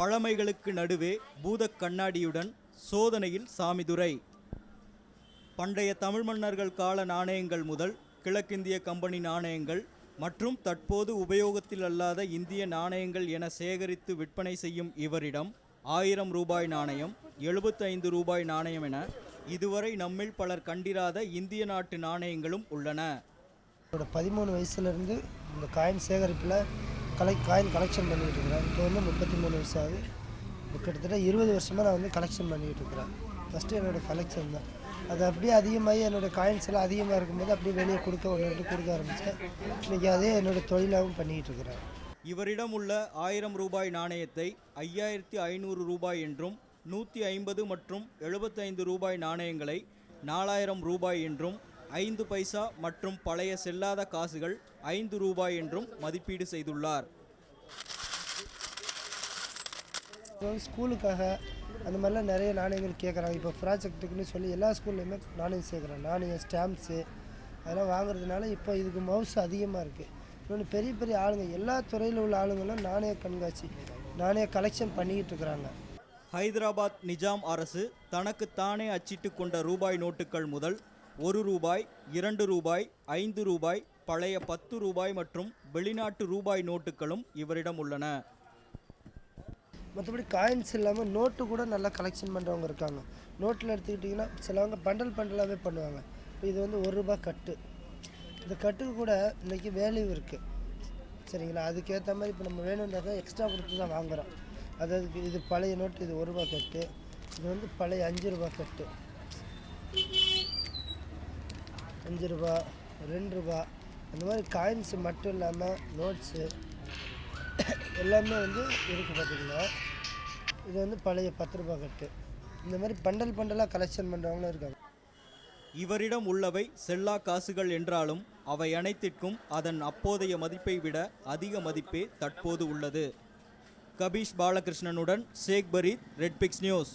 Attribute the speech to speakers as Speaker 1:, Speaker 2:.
Speaker 1: பழமைகளுக்கு நடுவே பூதக் கண்ணாடியுடன் சோதனையில் சாமிதுரை. பண்டைய தமிழ் மன்னர்கள் கால நாணயங்கள் முதல் கிழக்கிந்திய கம்பெனி நாணயங்கள் மற்றும் தற்போது உபயோகத்தில் அல்லாத இந்திய நாணயங்கள் என சேகரித்து விற்பனை செய்யும் இவரிடம் 1000 ரூபாய் நாணயம், 75 ரூபாய் நாணயம் என இதுவரை நம்மில் பலர் கண்டிராத இந்திய நாட்டு நாணயங்களும் உள்ளன.
Speaker 2: 13 வயசுலேருந்து இந்த காயின் சேகரிப்பில் காயின் கலெக்ஷன் பண்ணிகிட்டு இருக்கிறேன். இப்போ வந்து 33 வயசு ஆகுது. கிட்டத்தட்ட 20 வருஷமாக நான் வந்து கலெக்ஷன் பண்ணிகிட்டு இருக்கிறேன். ஃபஸ்ட்டு என்னோடய கலெக்ஷன் தான். அது அப்படியே அதிகமாகி என்னோடய காயின்ஸ் எல்லாம் அதிகமாக இருக்கும்போது அப்படியே வெளியே கொடுக்க ஆரம்பித்தேன். இன்றைக்கி அதே என்னோடய தொழிலாகவும் பண்ணிக்கிட்டு இருக்கிறேன்.
Speaker 1: இவரிடம் உள்ள 1000 ரூபாய் நாணயத்தை 5500 ரூபாய் என்றும், 150 மற்றும் 75 ரூபாய் நாணயங்களை 4000 ரூபாய் என்றும், 5 பைசா மற்றும் பழைய செல்லாத காசுகள் 5 ரூபாய் என்றும் மதிப்பீடு செய்துள்ளார்.
Speaker 2: ஸ்கூலுக்காக அந்த மாதிரிலாம் நிறைய நாணயங்கள் கேட்குறாங்க. இப்போ ப்ராஜெக்ட்டுக்குன்னு சொல்லி எல்லா ஸ்கூல்லையுமே நாணயம் சேர்க்குறாங்க. நாணயம், ஸ்டாம்ப்ஸு அதெல்லாம் வாங்குறதுனால இப்போ இதுக்கு மவுஸ் அதிகமாக இருக்குது. இன்னொன்று பெரிய பெரிய ஆளுங்க, எல்லா துறையில் உள்ள ஆளுங்களும் நாணய கண்காட்சி, நாணய கலெக்ஷன் பண்ணிக்கிட்டு இருக்கிறாங்க.
Speaker 1: ஹைதராபாத் நிஜாம் அரசு தனக்கு தானே அச்சிட்டு கொண்ட ரூபாய் நோட்டுகள் முதல் 1 ரூபாய், 2 ரூபாய், 5 ரூபாய், பழைய 10 ரூபாய் மற்றும் வெளிநாட்டு ரூபாய் நோட்டுகளும் இவரிடம் உள்ளன.
Speaker 2: மற்றபடி காயின்ஸ் இல்லாமல் நோட்டு கூட நல்லா கலெக்ஷன் பண்ணுறவங்க இருக்காங்க. நோட்டில் எடுத்துக்கிட்டிங்கன்னா சிலவங்க பண்டலாகவே பண்ணுவாங்க. இப்போ இது வந்து 1 ரூபா கட்டு. இந்த கட்டுக்கு கூட இன்றைக்கி வேல்யூ இருக்குது, சரிங்களா? அதுக்கேற்ற மாதிரி இப்போ நம்ம வேணும்னாக்கா எக்ஸ்ட்ரா கொடுத்து தான் வாங்குகிறோம். அதாவது இது பழைய நோட்டு, இது 1 ரூபா கட்டு, இது வந்து பழைய 5 ரூபா கட்டு, 5 ரூபா, 2 ரூபா, அந்த மாதிரி காயின்ஸு மட்டும் இல்லாமல் நோட்ஸு எல்லாமே வந்து இருக்குது. பார்த்திங்கன்னா இது வந்து பழைய 10 ரூபா கட்டு. இந்த மாதிரி பண்டலாக கலெக்ஷன் பண்ணுறவங்களும் இருக்காங்க.
Speaker 1: இவரிடம் உள்ளவை செல்லா காசுகள் என்றாலும் அவை அனைத்திற்கும் அதன் அப்போதைய மதிப்பை விட அதிக மதிப்பே தற்போது உள்ளது. கபீஷ் பாலகிருஷ்ணனுடன் ஷேக் பரீத், ரெட் பிக்ஸ் நியூஸ்.